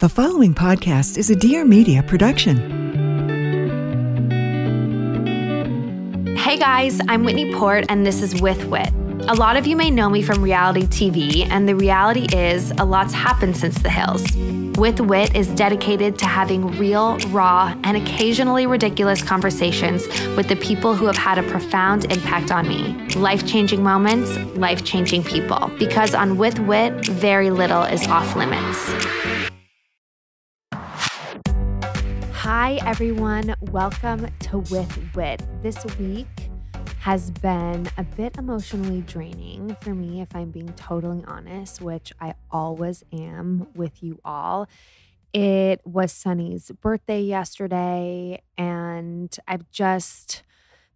The following podcast is a Dear Media production. Hey guys, I'm Whitney Port, and this is With Wit. A lot of you may know me from reality TV, and the reality is a lot's happened since the hills. With Wit is dedicated to having real, raw, and occasionally ridiculous conversations with the people who have had a profound impact on me. Life-changing moments, life-changing people. Because on With Wit, very little is off limits. Hi, everyone. Welcome to With Wit. This week has been a bit emotionally draining for me, if I'm being totally honest, which I always am with you all. It was Sunny's birthday yesterday, and I've just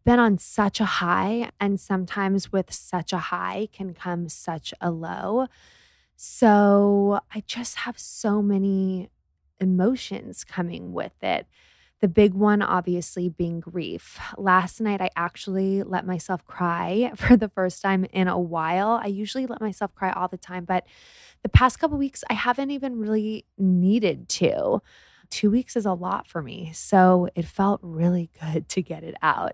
been on such a high, and sometimes with such a high can come such a low. So I just have so many emotions coming with it. The big one, obviously, being grief. Last night, I actually let myself cry for the first time in a while. I usually let myself cry all the time, but the past couple weeks, I haven't even really needed to. 2 weeks is a lot for me, so it felt really good to get it out.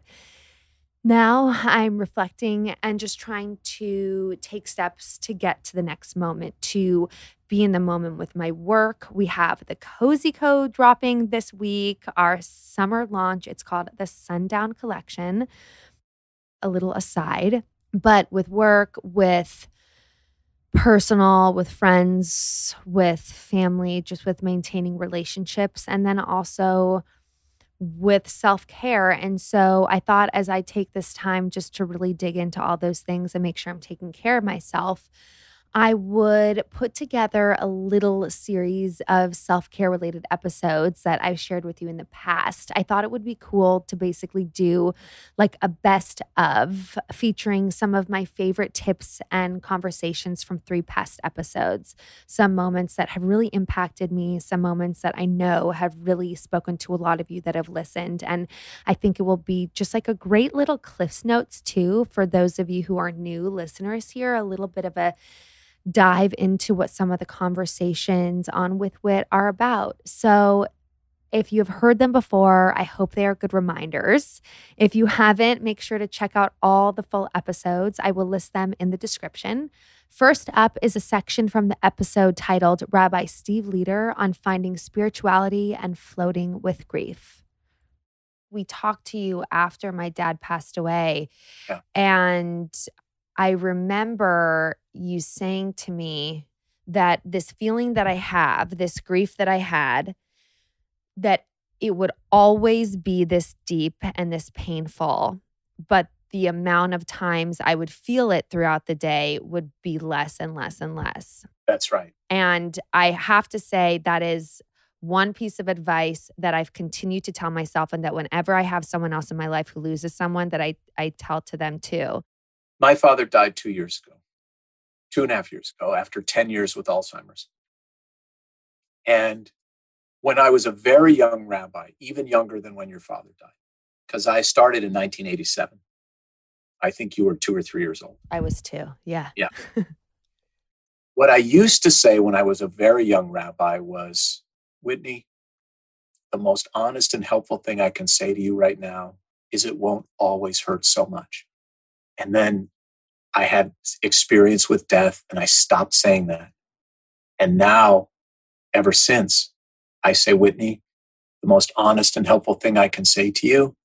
Now I'm reflecting and just trying to take steps to get to the next moment, to be in the moment with my work. We have the Cozy Code dropping this week, our summer launch. It's called the Sundown Collection. A little aside, but with work, with personal, with friends, with family, just with maintaining relationships, and then also with self-care. And so I thought, as I take this time just to really dig into all those things and make sure I'm taking care of myself, I would put together a little series of self-care related episodes that I've shared with you in the past. I thought it would be cool to basically do like a best of, featuring some of my favorite tips and conversations from 3 past episodes. Some moments that have really impacted me, some moments that I know have really spoken to a lot of you that have listened. And I think it will be just like a great little Cliff's Notes too, for those of you who are new listeners here, a little bit of a dive into what some of the conversations on With Wit are about. So if you have heard them before, I hope they are good reminders. If you haven't, make sure to check out all the full episodes. I will list them in the description. First up is a section from the episode titled Rabbi Steve Leder on finding spirituality and floating with grief. We talked to you after my dad passed away, and I remember you saying to me that this feeling that I have, this grief that I had, that it would always be this deep and this painful, but the amount of times I would feel it throughout the day would be less and less and less. That's right. And I have to say that is one piece of advice that I've continued to tell myself, and that whenever I have someone else in my life who loses someone, that I tell to them too. My father died 2 years ago, 2.5 years ago, after 10 years with Alzheimer's. And when I was a very young rabbi, even younger than when your father died, because I started in 1987. I think you were 2 or 3 years old. I was 2, yeah. Yeah. What I used to say when I was a very young rabbi was, Whitney, the most honest and helpful thing I can say to you right now is it won't always hurt so much. And then I had experience with death, and I stopped saying that. And now, ever since, I say, Whitney, the most honest and helpful thing I can say to you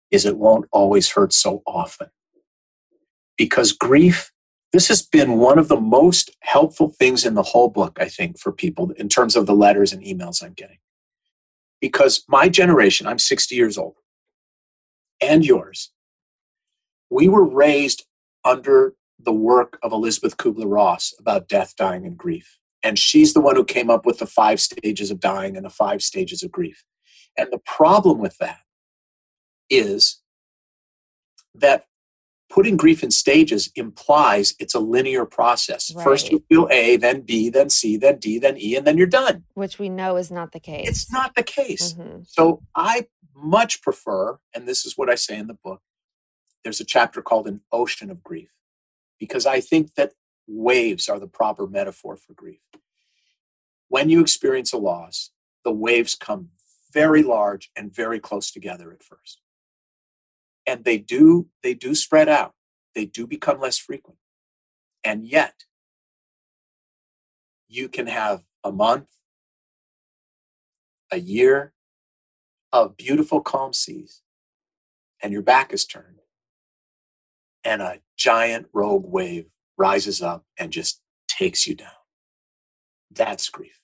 is it won't always hurt so often. Because grief, this has been one of the most helpful things in the whole book, I think, for people in terms of the letters and emails I'm getting. Because my generation, I'm 60 years old, and yours, we were raised under the work of Elizabeth Kubler-Ross about death, dying, and grief. And she's the one who came up with the 5 stages of dying and the 5 stages of grief. And the problem with that is that putting grief in stages implies it's a linear process. Right. First you feel A, then B, then C, then D, then E, and then you're done. Which we know is not the case. It's not the case. Mm-hmm. So I much prefer, and this is what I say in the book, there's a chapter called An Ocean of Grief, because I think that waves are the proper metaphor for grief. when you experience a loss, the waves come very large and very close together at first. And they do spread out. They do become less frequent. And yet, you can have a month, a year of beautiful calm seas, and your back is turned, and a giant rogue wave rises up and just takes you down. That's grief.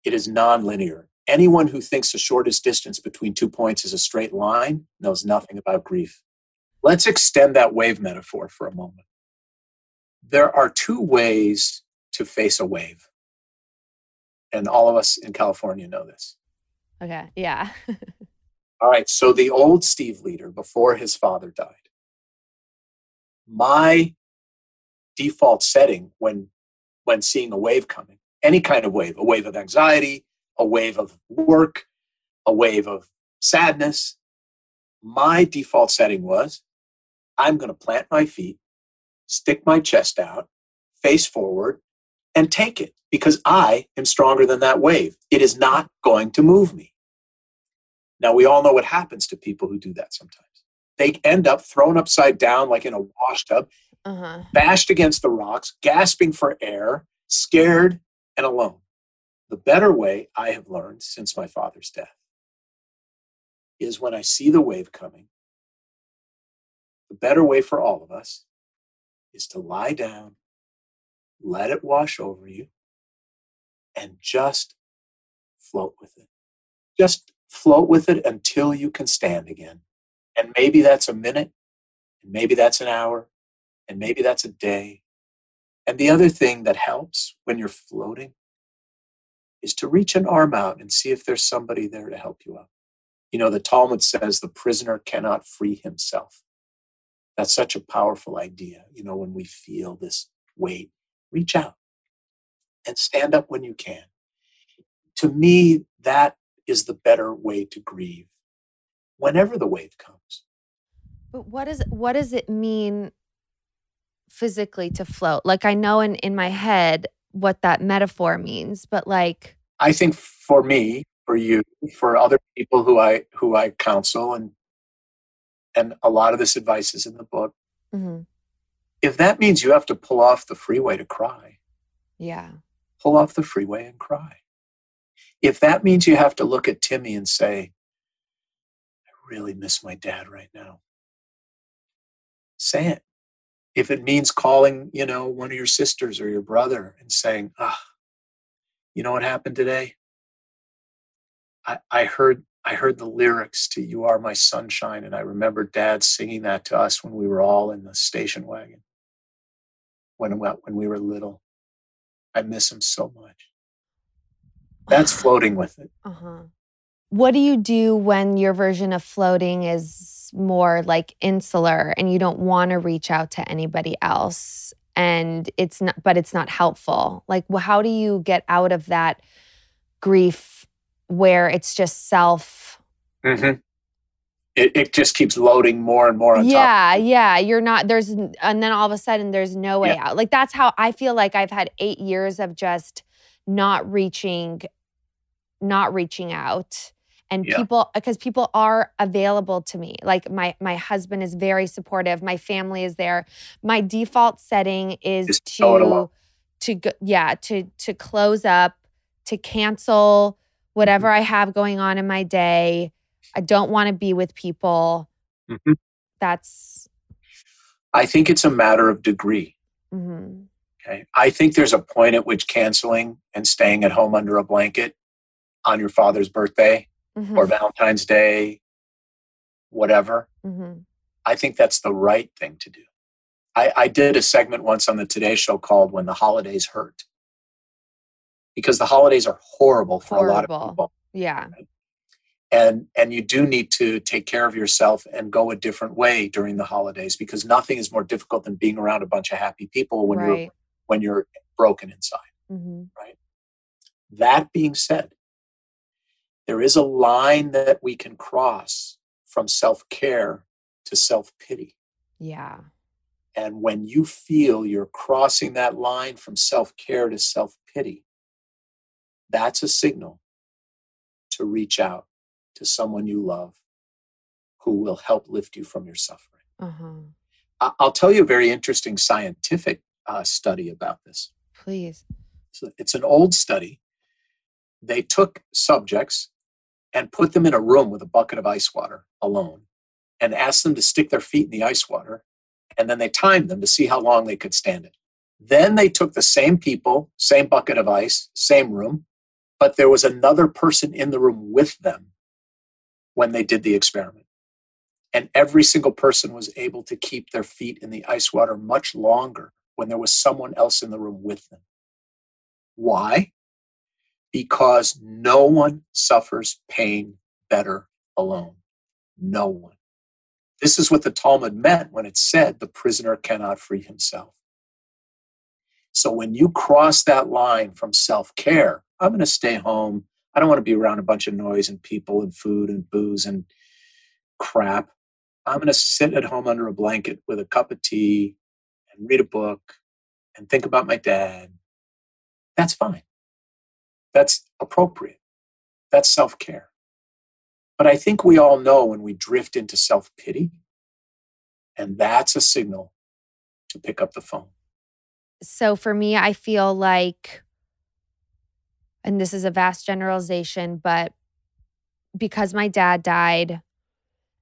It is nonlinear. Anyone who thinks the shortest distance between 2 points is a straight line knows nothing about grief. Let's extend that wave metaphor for a moment. There are 2 ways to face a wave. And all of us in California know this. Okay, yeah. All right, so the old Steve Leader, before his father died, my default setting when seeing a wave coming, any kind of wave, a wave of anxiety, a wave of work, a wave of sadness, my default setting was, I'm going to plant my feet, stick my chest out, face forward, and take it, because I am stronger than that wave. It is not going to move me. Now, we all know what happens to people who do that sometimes. They end up thrown upside down like in a wash tub, bashed against the rocks, gasping for air, scared and alone. The better way, I have learned since my father's death, is when I see the wave coming, the better way for all of us is to lie down, let it wash over you, and just float with it. Just float with it until you can stand again. And maybe that's a minute, and maybe that's an hour, and maybe that's a day. And the other thing that helps when you're floating is to reach an arm out and see if there's somebody there to help you up. You know, the Talmud says the prisoner cannot free himself. That's such a powerful idea. You know, when we feel this weight, reach out and stand up when you can. To me, that is the better way to grieve whenever the wave comes. But what does it mean physically to float? Like, I know in my head what that metaphor means, but like, I think for me, for you, for other people who I counsel, and a lot of this advice is in the book. mm-hmm. If that means you have to pull off the freeway to cry, Yeah, pull off the freeway and cry. If that means you have to look at Timmy and say, I really miss my dad right now, say it. If it means calling, you know, one of your sisters or your brother and saying, you know what happened today? I heard the lyrics to You Are My Sunshine, and I remember Dad singing that to us when we were all in the station wagon, when we were little. I miss him so much. That's floating with it. What do you do when your version of floating is more like insular and you don't want to reach out to anybody else, and it's not helpful? Like, how do you get out of that grief where it's just self? Mm-hmm. It just keeps loading more and more on top. Yeah. You're not, and then all of a sudden there's no way out. Like, that's how I feel like I've had 8 years of just not reaching out. And because people are available to me. Like, my husband is very supportive. My family is there. My default setting is to close up, to cancel whatever I have going on in my day. I don't want to be with people. Mm-hmm. I think it's a matter of degree. Mm-hmm. Okay. I think there's a point at which canceling and staying at home under a blanket on your father's birthday or Valentine's Day, whatever, I think that's the right thing to do. I did a segment once on the Today Show called When the Holidays Hurt, because the holidays are horrible for a lot of people. Yeah. Right? And you do need to take care of yourself and go a different way during the holidays, because nothing is more difficult than being around a bunch of happy people when you're broken inside. Right? That being said, there is a line that we can cross from self-care to self-pity. Yeah. And when you feel you're crossing that line from self-care to self-pity, That's a signal to reach out to someone you love who will help lift you from your suffering. I'll tell you a very interesting scientific study about this. Please. So it's an old study. They took subjects and put them in a room with a bucket of ice water alone and asked them to stick their feet in the ice water. And then they timed them to see how long they could stand it. Then they took the same people, same bucket of ice, same room, but there was another person in the room with them when they did the experiment. And every single person was able to keep their feet in the ice water much longer when there was someone else in the room with them. Why? Because no one suffers pain better alone. No one. This is what the Talmud meant when it said the prisoner cannot free himself. So when you cross that line from self-care, I'm going to stay home. I don't want to be around a bunch of noise and people and food and booze and crap. I'm going to sit at home under a blanket with a cup of tea and read a book and think about my dad. That's fine. That's appropriate. That's self-care. But I think we all know when we drift into self-pity, and that's a signal to pick up the phone. So for me, I feel like, and this is a vast generalization, but because my dad died,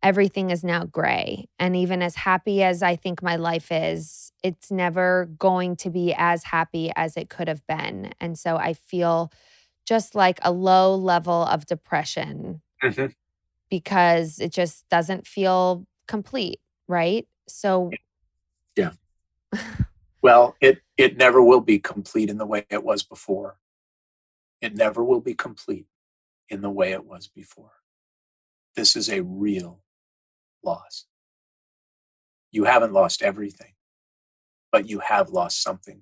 everything is now gray. And even as happy as I think my life is, it's never going to be as happy as it could have been. And so I feel just like a low level of depression because it just doesn't feel complete, right? So yeah. Well, it never will be complete in the way it was before. It never will be complete in the way it was before. This is a real loss. You haven't lost everything, but you have lost something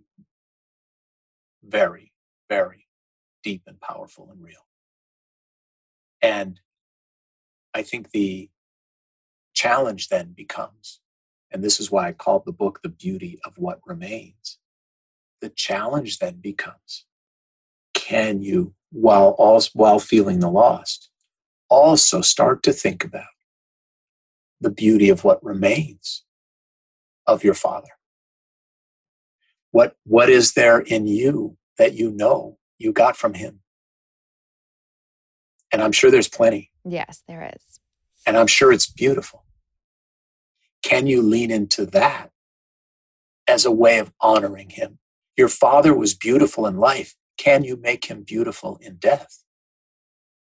very, very deep and powerful and real. And I think the challenge then becomes, and this is why I called the book The Beauty of What Remains. The challenge then becomes, can you, while feeling the loss, also start to think about the beauty of what remains of your father? What is there in you that you know you got from him? And I'm sure there's plenty. Yes, there is. And I'm sure it's beautiful. Can you lean into that as a way of honoring him? Your father was beautiful in life. Can you make him beautiful in death?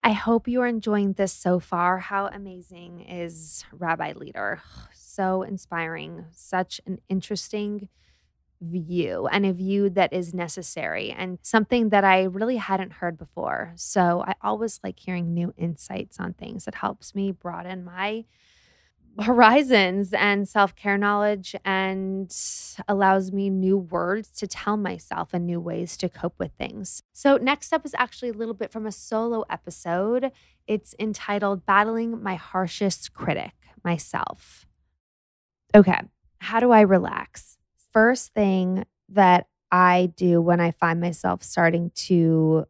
I hope you are enjoying this so far. How amazing is Rabbi Leader? So inspiring. Such an interesting view, and a view that is necessary and something that I really hadn't heard before. So I always like hearing new insights on things. It helps me broaden my horizons and self-care knowledge and allows me new words to tell myself and new ways to cope with things. So next up is actually a little bit from a solo episode. It's entitled Battling My Harshest Critic, Myself. Okay, how do I relax? First thing that I do when I find myself starting to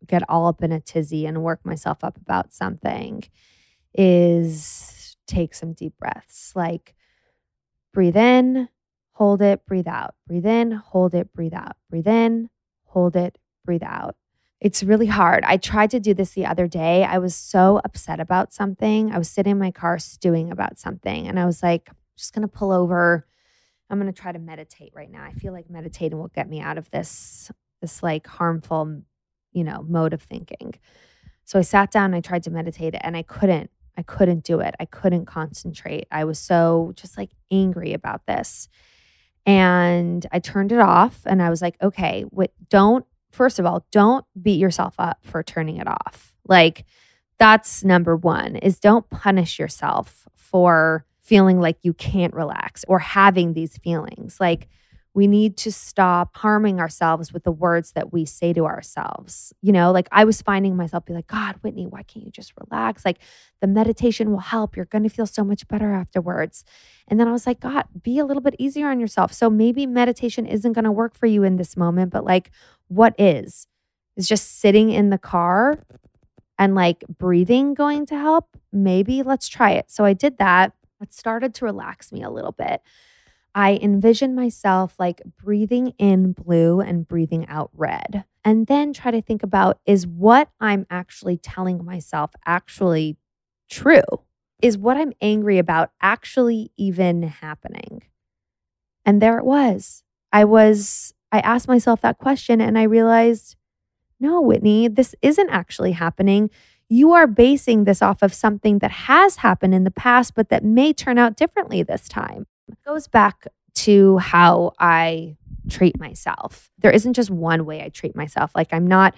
get all up in a tizzy and work myself up about something is take some deep breaths. Like breathe in, hold it, breathe out. Breathe in, hold it, breathe out. Breathe in, hold it, breathe out. It's really hard. I tried to do this the other day. I was so upset about something. I was sitting in my car stewing about something. And I was like, I'm just going to pull over. I'm going to try to meditate right now. I feel like meditating will get me out of this like harmful, mode of thinking. So I sat down and I tried to meditate and I couldn't do it. I couldn't concentrate. I was so just like angry about this. And I turned it off and I was like, okay, first of all, don't beat yourself up for turning it off. Like that's number one, is don't punish yourself for feeling like you can't relax or having these feelings. Like we need to stop harming ourselves with the words that we say to ourselves. Like I was finding myself be like, God, Whitney, why can't you just relax? Like the meditation will help. You're going to feel so much better afterwards. And then I was like, God, be a little bit easier on yourself. So maybe meditation isn't going to work for you in this moment, but like what is? Is just sitting in the car and like breathing going to help? Maybe let's try it. So I did that. It started to relax me a little bit. I envisioned myself like breathing in blue and breathing out red. And then try to think about, is what I'm actually telling myself actually true? Is what I'm angry about actually even happening? And there it was. I asked myself that question and I realized, no, Whitney, this isn't actually happening. You are basing this off of something that has happened in the past, but that may turn out differently this time. It goes back to how I treat myself. There isn't just one way I treat myself. Like I'm not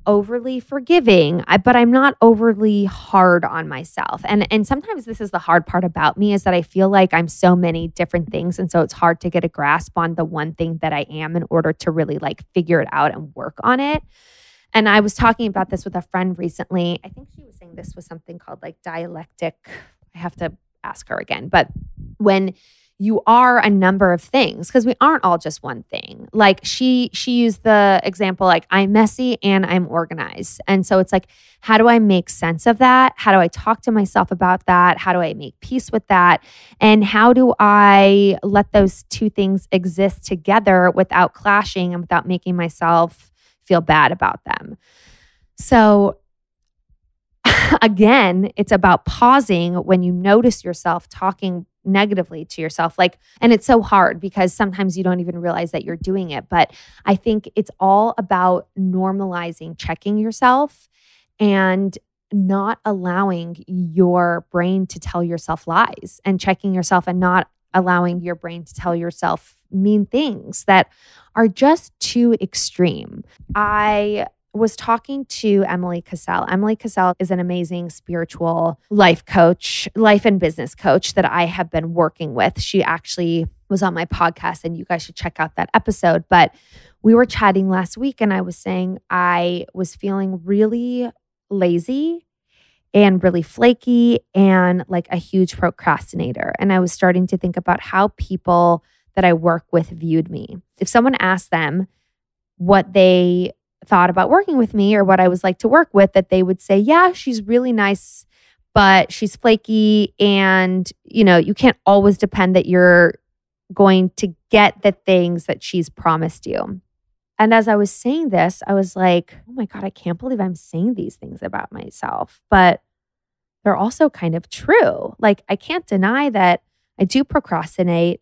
overly forgiving, but I'm not overly hard on myself. And sometimes this is the hard part about me, is that I feel like I'm so many different things. And so it's hard to get a grasp on the one thing that I am in order to really like figure it out and work on it. And I was talking about this with a friend recently. I think she was saying this was something called like dialectic. I have to ask her again. But when you are a number of things, because we aren't all just one thing. Like she used the example, like I'm messy and I'm organized. And so it's like, how do I make sense of that? How do I talk to myself about that? How do I make peace with that? And how do I let those two things exist together without clashing and without making myself feel bad about them? So again, it's about pausing when you notice yourself talking negatively to yourself. And it's so hard because sometimes you don't even realize that you're doing it. But I think it's all about normalizing checking yourself and not allowing your brain to tell yourself lies, and checking yourself and not allowing your brain to tell yourself mean things that are just too extreme. I was talking to Emily Cassell. Emily Cassell is an amazing spiritual life coach, life and business coach that I have been working with. She actually was on my podcast and you guys should check out that episode. But we were chatting last week and I was saying I was feeling really lazy and really flaky and like a huge procrastinator. And I was starting to think about how people that I work with viewed me. If someone asked them what they thought about working with me or what I was like to work with, that they would say, yeah, she's really nice, but she's flaky. And, you can't always depend that you're going to get the things that she's promised you. And as I was saying this, I was like, oh my God, I can't believe I'm saying these things about myself. But they're also kind of true. Like, I can't deny that I do procrastinate.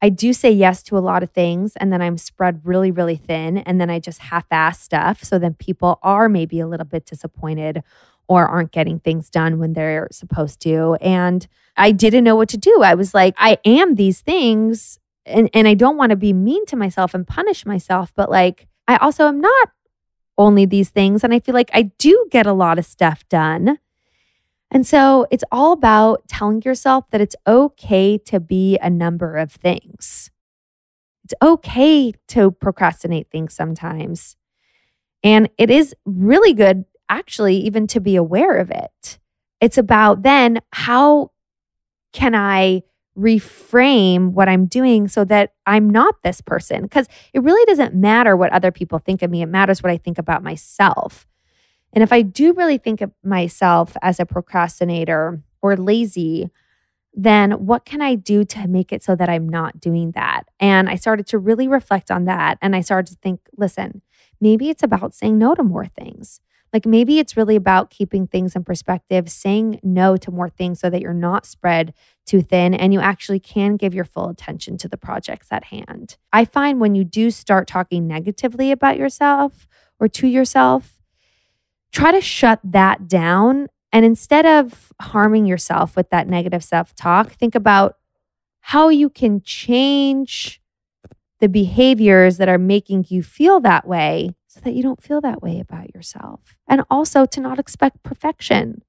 I do say yes to a lot of things, and then I'm spread really, really thin, and then I just half-ass stuff. So then people are maybe a little bit disappointed or aren't getting things done when they're supposed to. And I didn't know what to do. I was like, I am these things, and I don't want to be mean to myself and punish myself, but like, I also am not only these things. And I feel like I do get a lot of stuff done. And so it's all about telling yourself that it's okay to be a number of things. It's okay to procrastinate things sometimes. And it is really good, actually, even to be aware of it. It's about then, how can I reframe what I'm doing so that I'm not this person? Because it really doesn't matter what other people think of me. It matters what I think about myself. And if I do really think of myself as a procrastinator or lazy, then what can I do to make it so that I'm not doing that? And I started to really reflect on that. And I started to think, listen, maybe it's about saying no to more things. Like maybe it's really about keeping things in perspective, saying no to more things so that you're not spread too thin and you actually can give your full attention to the projects at hand. I find when you do start talking negatively about yourself or to yourself, try to shut that down. And instead of harming yourself with that negative self-talk, think about how you can change the behaviors that are making you feel that way so that you don't feel that way about yourself. And also to not expect perfection.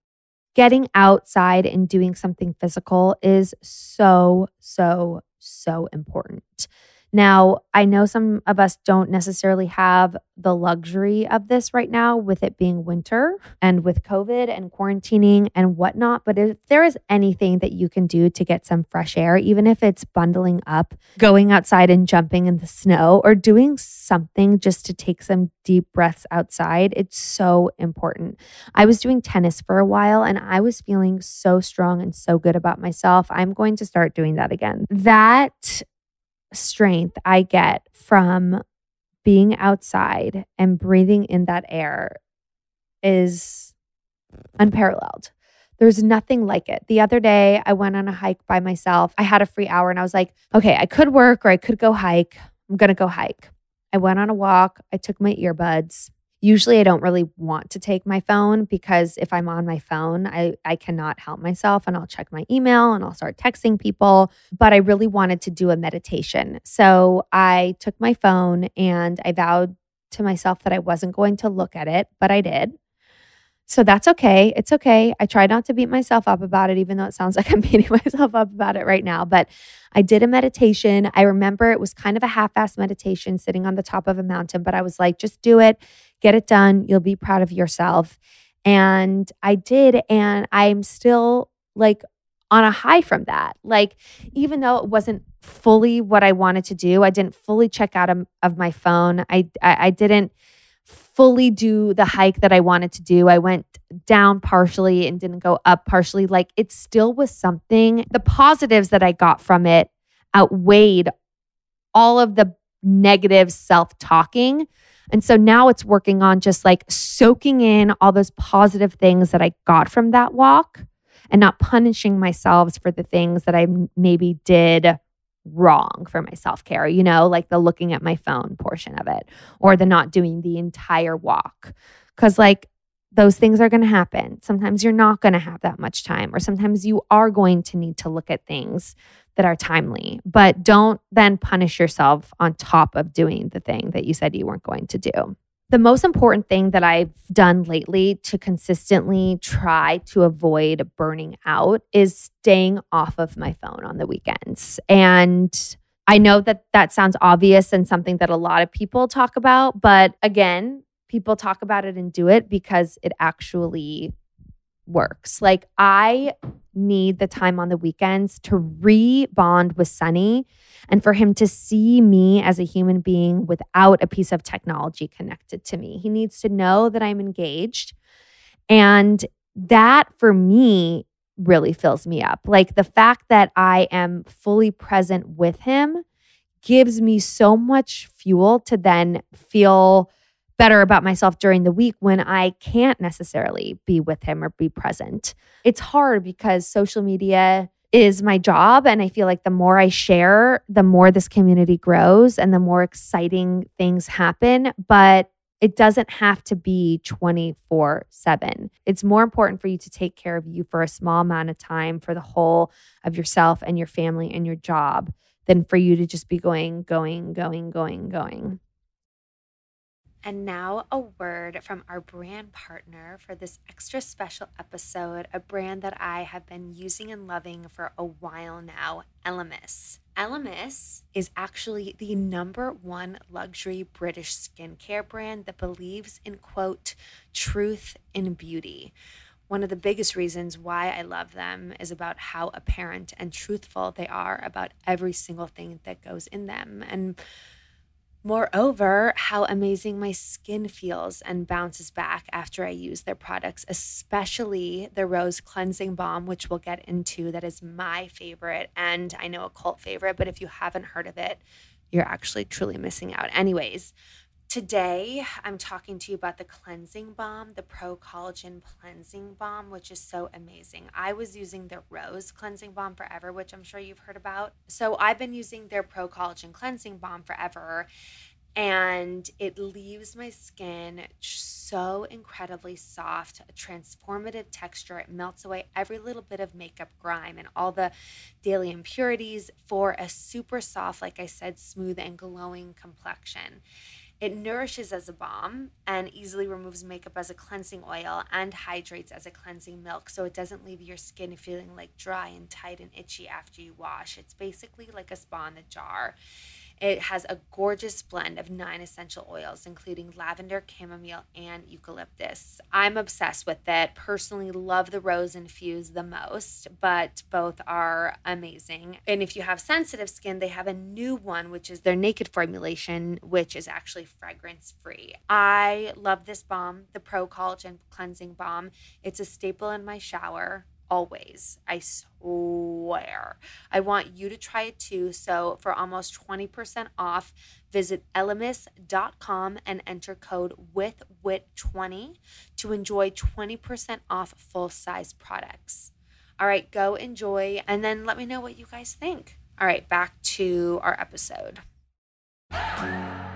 Getting outside and doing something physical is so, so, so important. Now, I know some of us don't necessarily have the luxury of this right now with it being winter and with COVID and quarantining and whatnot. But if there is anything that you can do to get some fresh air, even if it's bundling up, going outside and jumping in the snow, or doing something just to take some deep breaths outside, it's so important. I was doing tennis for a while and I was feeling so strong and so good about myself. I'm going to start doing that again. That strength I get from being outside and breathing in that air is unparalleled. There's nothing like it. The other day, I went on a hike by myself. I had a free hour and I was like, okay, I could work or I could go hike. I'm going to go hike. I went on a walk. I took my earbuds. Usually I don't really want to take my phone because if I'm on my phone, I cannot help myself and I'll check my email and I'll start texting people. But I really wanted to do a meditation. So I took my phone and I vowed to myself that I wasn't going to look at it, but I did. So that's okay. It's okay. I try not to beat myself up about it, even though it sounds like I'm beating myself up about it right now. But I did a meditation. I remember it was kind of a half-assed meditation sitting on the top of a mountain, but I was like, just do it, get it done. You'll be proud of yourself. And I did. And I'm still like on a high from that. Like, even though it wasn't fully what I wanted to do, I didn't fully check out of my phone. I didn't fully do the hike that I wanted to do. I went down partially and didn't go up partially. Like, it still was something. The positives that I got from it outweighed all of the negative self-talking. And so now it's working on just like soaking in all those positive things that I got from that walk and not punishing myself for the things that I maybe did wrong for my self-care, like the looking at my phone portion of it or the not doing the entire walk. Because like those things are going to happen. Sometimes you're not going to have that much time, or sometimes you are going to need to look at things that are timely, but don't then punish yourself on top of doing the thing that you said you weren't going to do. The most important thing that I've done lately to consistently try to avoid burning out is staying off of my phone on the weekends. And I know that that sounds obvious and something that a lot of people talk about, but again, people talk about it and do it because it actually works. Like, I need the time on the weekends to re-bond with Sunny and for him to see me as a human being without a piece of technology connected to me. He needs to know that I'm engaged. And that for me really fills me up. Like, the fact that I am fully present with him gives me so much fuel to then feel better about myself during the week when I can't necessarily be with him or be present. It's hard because social media is my job. And I feel like the more I share, the more this community grows and the more exciting things happen. But it doesn't have to be 24/7. It's more important for you to take care of you for a small amount of time for the whole of yourself and your family and your job than for you to just be going. And now a word from our brand partner for this extra special episode, a brand that I have been using and loving for a while now, Elemis. Elemis is actually the #1 luxury British skincare brand that believes in, quote, truth in beauty. One of the biggest reasons why I love them is about how apparent and truthful they are about every single thing that goes in them. And moreover, how amazing my skin feels and bounces back after I use their products, especially the Rose Cleansing Balm, which we'll get into. That is my favorite, and I know a cult favorite, but if you haven't heard of it, you're actually truly missing out. Anyways, today I'm talking to you about the cleansing balm, the Pro Collagen Cleansing Balm, which is so amazing. I was using their Rose Cleansing Balm forever, which I'm sure you've heard about. So I've been using their Pro Collagen Cleansing Balm forever, and it leaves my skin so incredibly soft, a transformative texture. It melts away every little bit of makeup grime and all the daily impurities for a super soft, like I said, smooth and glowing complexion. It nourishes as a balm and easily removes makeup as a cleansing oil and hydrates as a cleansing milk, so it doesn't leave your skin feeling like dry and tight and itchy after you wash. It's basically like a spa in a jar. It has a gorgeous blend of 9 essential oils, including lavender, chamomile, and eucalyptus. I'm obsessed with it. Personally, love the rose infuse the most, but both are amazing. And if you have sensitive skin, they have a new one, which is their naked formulation, which is actually fragrance-free. I love this balm, the Pro Collagen Cleansing Balm. It's a staple in my shower. Always. I swear. I want you to try it too. So for almost 20% off, visit elemis.com and enter code WITHWIT20 to enjoy 20% off full-size products. All right, go enjoy and then let me know what you guys think. All right, back to our episode. Hi,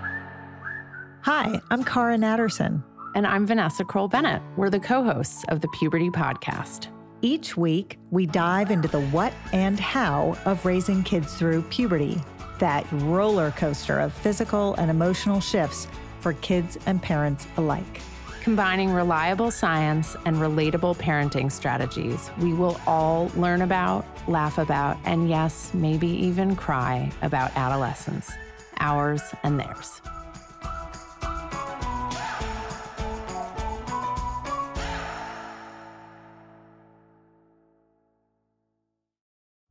I'm Cara Natterson. And I'm Vanessa Kroll-Bennett. We're the co-hosts of the Puberty Podcast. Each week, we dive into the what and how of raising kids through puberty, that roller coaster of physical and emotional shifts for kids and parents alike. Combining reliable science and relatable parenting strategies, we will all learn about, laugh about, and yes, maybe even cry about adolescence, ours and theirs.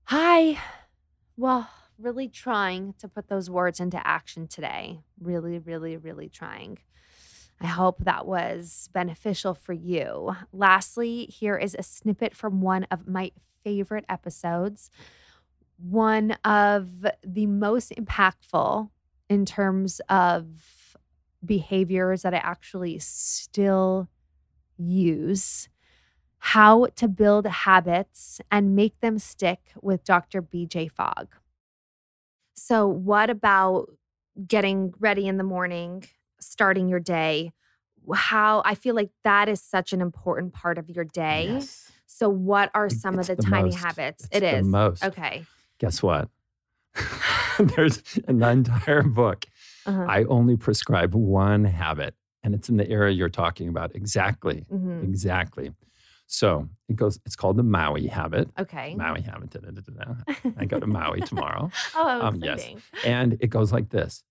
Hi. Well, really trying to put those words into action today. Really, really, really trying. I hope that was beneficial for you. Lastly, here is a snippet from one of my favorite episodes. One of the most impactful in terms of behaviors that I actually still use. How to build habits and make them stick with Dr. BJ Fogg. So what about getting ready in the morning, starting your day? How I feel like that is such an important part of your day. Yes. So what are some of the tiny habits? It's the most. Okay. Guess what? There's an entire book. I only prescribe one habit, and it's in the area you're talking about. Exactly. Exactly. So it's called the Maui habit. Okay. Maui habit. I go to Maui tomorrow. Oh, exciting. Yes. And it goes like this.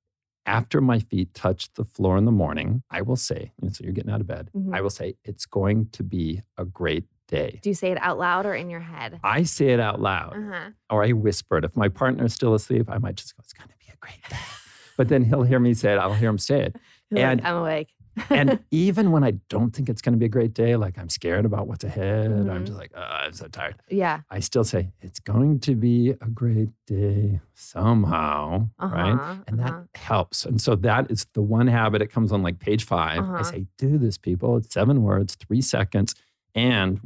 After my feet touch the floor in the morning, I will say, so you're getting out of bed, I will say, it's going to be a great day. Do you say it out loud or in your head? I say it out loud, or I whisper it. If my partner's still asleep, I might just go, it's going to be a great day. But then he'll hear me say it. I'll hear him say it. And I'm awake. And even when I don't think it's going to be a great day, like I'm scared about what's ahead, I'm just like, I'm so tired. Yeah. I still say, it's going to be a great day somehow, right? And that helps. And so that is the one habit. It comes on like page 5. I say, do this, people. It's 7 words, 3 seconds. And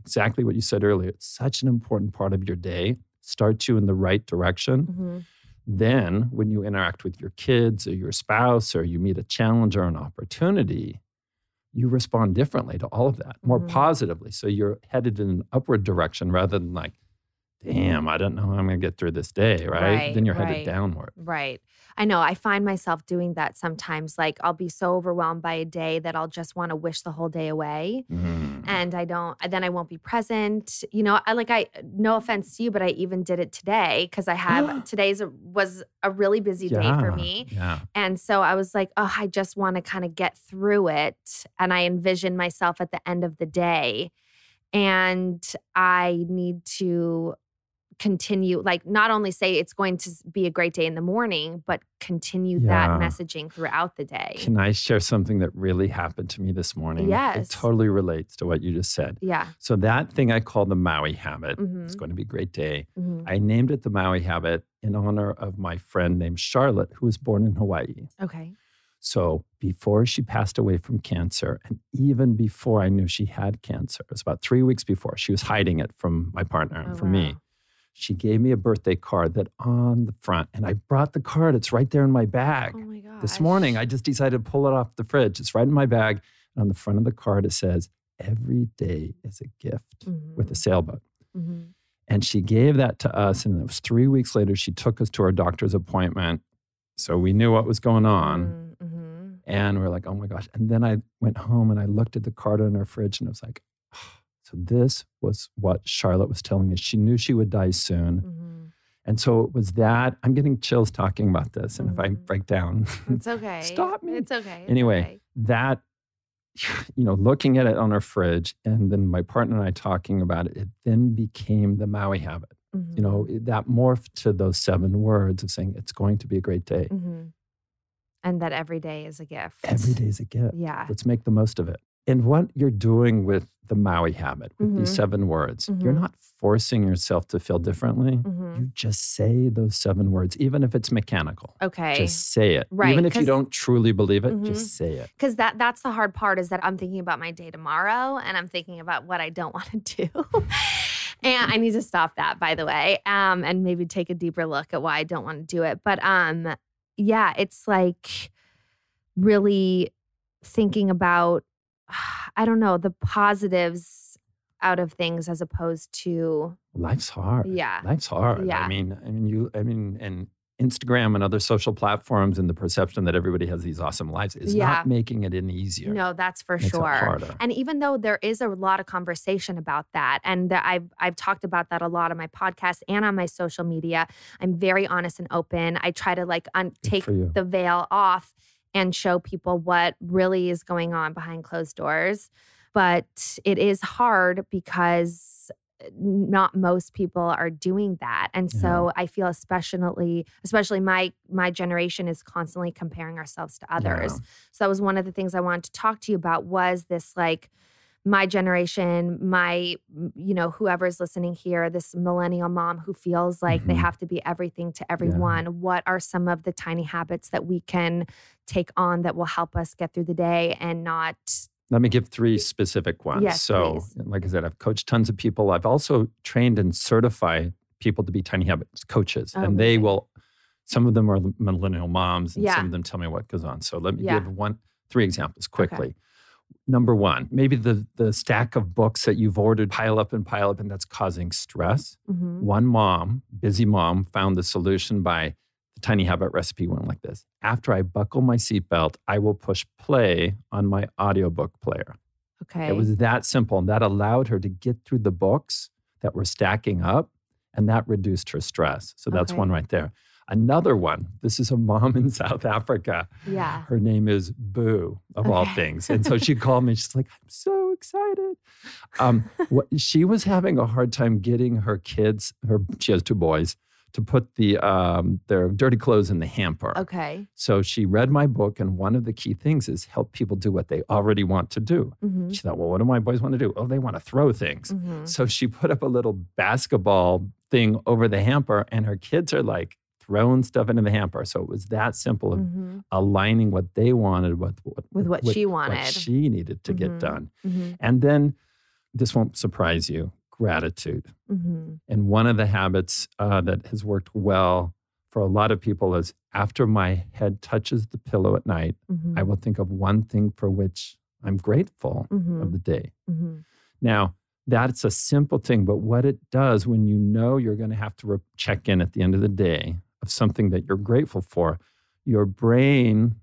exactly what you said earlier, it's such an important part of your day. Starts you in the right direction. Then when you interact with your kids or your spouse or you meet a challenge or an opportunity, you respond differently to all of that, more positively. So you're headed in an upward direction rather than like, damn, I don't know how I'm going to get through this day, right? Then you're headed downward. Right. I know. I find myself doing that sometimes. Like I'll be so overwhelmed by a day that I'll just want to wish the whole day away. And then I won't be present. You know, no offense to you, but I even did it today because was a really busy day for me. Yeah. And so I was like, oh, I just want to kind of get through it. And I envision myself at the end of the day. And I need to continue, like not only say it's going to be a great day in the morning, but continue that messaging throughout the day. Can I share something that really happened to me this morning? Yes. It totally relates to what you just said. Yeah. So that thing I call the Maui habit, it's going to be a great day. I named it the Maui habit in honor of my friend named Charlotte, who was born in Hawaii. Okay. So before she passed away from cancer, and even before I knew she had cancer, it was about 3 weeks before, she was hiding it from my partner and from me. She gave me a birthday card that on the front, and I brought the card. It's right there in my bag. Oh my gosh. This morning, I just decided to pull it off the fridge. It's right in my bag. And on the front of the card, it says, every day is a gift with a sailboat. And she gave that to us. And it was 3 weeks later, she took us to our doctor's appointment. So we knew what was going on. And we're like, oh my gosh. And then I went home and I looked at the card on our fridge and I was like, oh. So this was what Charlotte was telling us. She knew she would die soon. And so it was that. I'm getting chills talking about this. And if I break down, it's okay. Stop me. It's okay. Anyway, that, looking at it on our fridge and then my partner and I talking about it, it then became the Maui habit. That morphed to those 7 words of saying, it's going to be a great day. And that every day is a gift. Every day is a gift. Yeah. Let's make the most of it. And what you're doing with the Maui habit, with these 7 words, you're not forcing yourself to feel differently. You just say those 7 words, even if it's mechanical. Okay. Just say it. Right. Even if you don't truly believe it, just say it. Because that's the hard part, is that I'm thinking about my day tomorrow and I'm thinking about what I don't want to do. And I need to stop that, by the way, and maybe take a deeper look at why I don't want to do it. But yeah, it's like really thinking about, I don't know, the positives out of things as opposed to life's hard. Yeah. Life's hard. Yeah. I mean, and Instagram and other social platforms and the perception that everybody has these awesome lives is not making it any easier. No, that's for Makes it sure. harder. And even though there is a lot of conversation about that, and I've talked about that a lot on my podcast and on my social media, I'm very honest and open. I try to take the veil off and show people what really is going on behind closed doors. But it is hard because not most people are doing that. And so I feel especially my generation is constantly comparing ourselves to others. Yeah. So that was one of the things I wanted to talk to you about, was this my generation, whoever's listening here, this millennial mom who feels like they have to be everything to everyone. Yeah. What are some of the tiny habits that we can take on that will help us get through the day and not... Let me give 3 specific ones. Yes, so, please. Like I said, I've coached tons of people. I've also trained and certified people to be tiny habits coaches. And they will, some of them are millennial moms, and some of them tell me what goes on. So let me give 3 examples quickly. Okay. Number 1, maybe the stack of books that you've ordered pile up, and that's causing stress. One busy mom, found the solution by the tiny habit recipe went like this. After I buckle my seatbelt, I will push play on my audiobook player. Okay. It was that simple. And that allowed her to get through the books that were stacking up, and that reduced her stress. So that's one right there. Another one, this is a mom in South Africa. Yeah. Her name is Boo, of all things. And so she called me. She's like, I'm so excited. She was having a hard time getting her kids, she has 2 boys, to put their dirty clothes in the hamper. Okay. So she read my book, and one of the key things is help people do what they already want to do. She thought, well, what do my boys want to do? Oh, they want to throw things. So she put up a little basketball thing over the hamper, and her kids are like throwing stuff into the hamper. So it was that simple of aligning what they wanted with what she wanted. What she needed to get done. And then, this won't surprise you, gratitude. And one of the habits that has worked well for a lot of people is, after my head touches the pillow at night, I will think of one thing for which I'm grateful of the day. Now, that's a simple thing, but what it does when you know you're going to have to check in at the end of the day of something that you're grateful for, your brain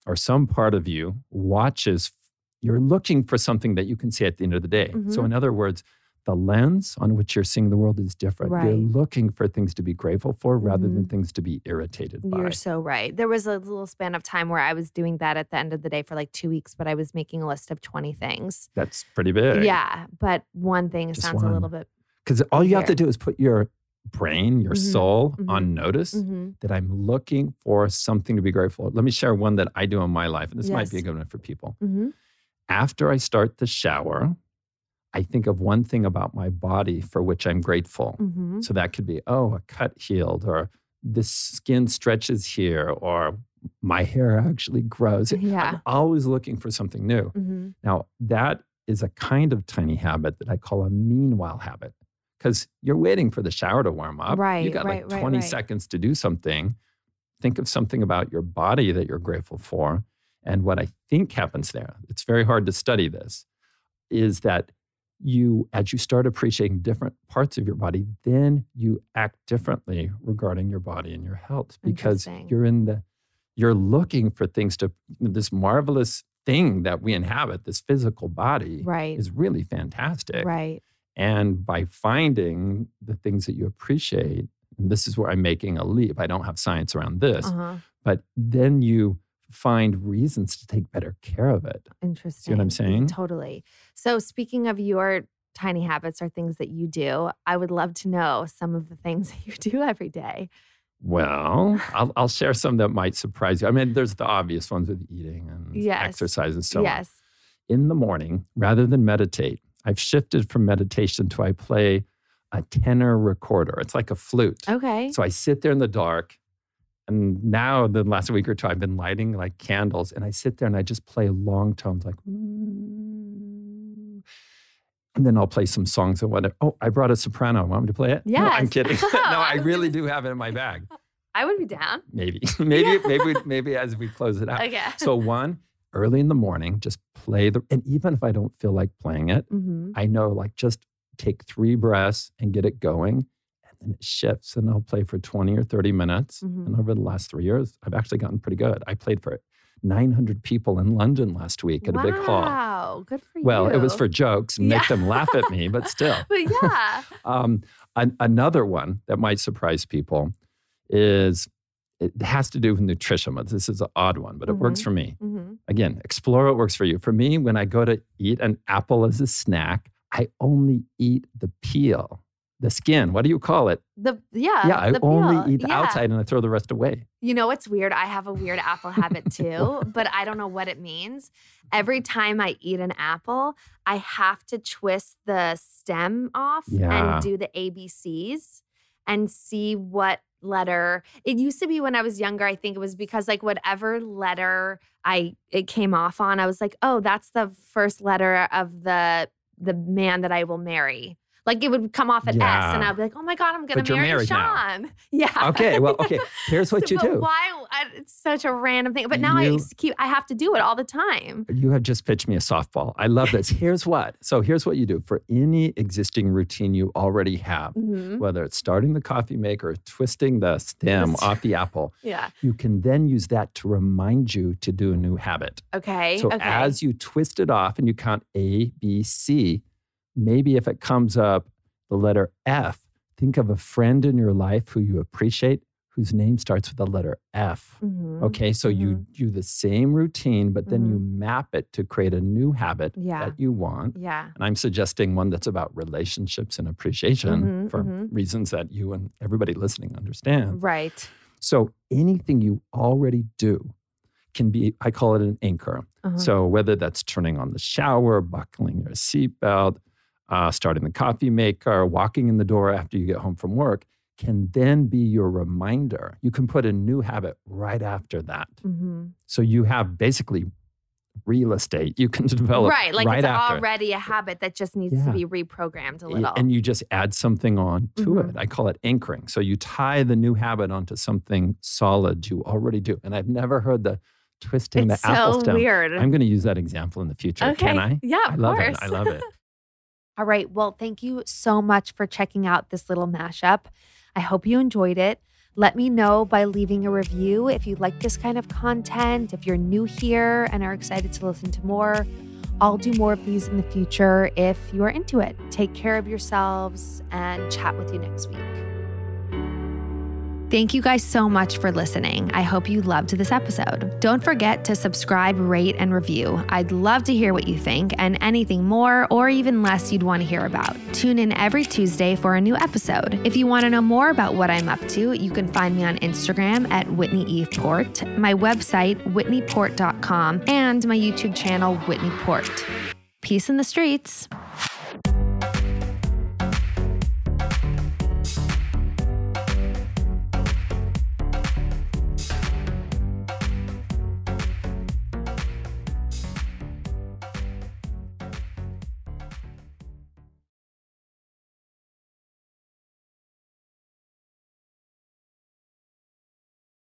or some part of you watches, you're looking for something that you can say at the end of the day. So in other words, the lens on which you're seeing the world is different. Right. You're looking for things to be grateful for rather than things to be irritated by. You're so right. There was a little span of time where I was doing that at the end of the day for like 2 weeks, but I was making a list of 20 things. That's pretty big. Yeah, but one thing Just sounds one. a little bit Because all you have to do is put your brain, your soul on notice that I'm looking for something to be grateful for. Let me share one that I do in my life, and this might be a good one for people. After I start the shower, I think of one thing about my body for which I'm grateful. So that could be, a cut healed, or the skin stretches here, or my hair actually grows. I'm always looking for something new. Now, that is a kind of tiny habit that I call a meanwhile habit, because you're waiting for the shower to warm up. You got 20 seconds to do something. Think of something about your body that you're grateful for. And what I think happens there, it's very hard to study this, is that as you start appreciating different parts of your body, then you act differently regarding your body and your health, because you're looking for things this marvelous thing that we inhabit, this physical body is really fantastic. And by finding the things that you appreciate And this is where I'm making a leap. I don't have science around this. But then you find reasons to take better care of it. Interesting. See what I'm saying? Totally. So speaking of your tiny habits or things that you do, I would love to know some of the things that you do every day. Well, I'll share some that might surprise you. I mean, there's the obvious ones with eating and exercise and so on. In the morning, rather than meditate, I've shifted from meditation to I play a tenor recorder. It's like a flute. Okay. So I sit there in the dark. And now the last week or two, I've been lighting like candles and I sit there and I just play long tones like, and then I'll play some songs and whatever. Oh, I brought a soprano. Want me to play it? Yes. No, I'm kidding. No, I really do have it in my bag. I would be down. Maybe as we close it out. Okay. So one, early in the morning, just play and even if I don't feel like playing it, I know like just take 3 breaths and get it going. And it shifts and I'll play for 20 or 30 minutes. And over the last 3 years, I've actually gotten pretty good. I played for 900 people in London last week at a big hall. Wow, good for you. Well, it was for jokes and make them laugh at me, but still. But yeah. Another one that might surprise people is, it has to do with nutrition. This is an odd one, but it works for me. Again, explore what works for you. For me, when I go to eat an apple as a snack, I only eat the peel. The skin, what do you call it? I only eat the outside and I throw the rest away. You know what's weird? I have a weird apple habit too, but I don't know what it means. Every time I eat an apple, I have to twist the stem off and do the ABCs and see what letter. It used to be when I was younger, I think it was because like whatever letter it came off on, I was like, oh, that's the first letter of the man that I will marry. Like it would come off at S and I'd be like, oh my God, I'm going to marry Sean. Now. Yeah. Okay. Well, okay. Here's what you do. Why? It's such a random thing. But now I have to do it all the time. You have just pitched me a softball. I love this. Here's what. So here's what you do. For any existing routine you already have, whether it's starting the coffee maker or twisting the stem off the apple, you can then use that to remind you to do a new habit. Okay. So as you twist it off and you count A, B, C, maybe if it comes up the letter F, think of a friend in your life who you appreciate, whose name starts with the letter F. Okay, so you do the same routine, but then you map it to create a new habit that you want. Yeah. And I'm suggesting one that's about relationships and appreciation for reasons that you and everybody listening understand. Right. So anything you already do can be, I call it an anchor. So whether that's turning on the shower, buckling your seatbelt, starting the coffee maker, walking in the door after you get home from work, can then be your reminder. You can put a new habit right after that. So you have basically real estate you can develop right it's after. Already a habit that just needs to be reprogrammed a little. And you just add something on to it. I call it anchoring. So you tie the new habit onto something solid you already do. And I've never heard the twisting the apple stem. It's so weird. I'm going to use that example in the future. Okay. Can I? Yeah, of course. I love it. All right. Well, thank you so much for checking out this little mashup. I hope you enjoyed it. Let me know by leaving a review if you like this kind of content, if you're new here and are excited to listen to more. I'll do more of these in the future if you are into it. Take care of yourselves and chat with you next week. Thank you guys so much for listening. I hope you loved this episode. Don't forget to subscribe, rate, and review. I'd love to hear what you think and anything more or even less you'd want to hear about. Tune in every Tuesday for a new episode. If you want to know more about what I'm up to, you can find me on Instagram at Whitney Eve Port, my website, whitneyport.com, and my YouTube channel, Whitney Port. Peace in the streets.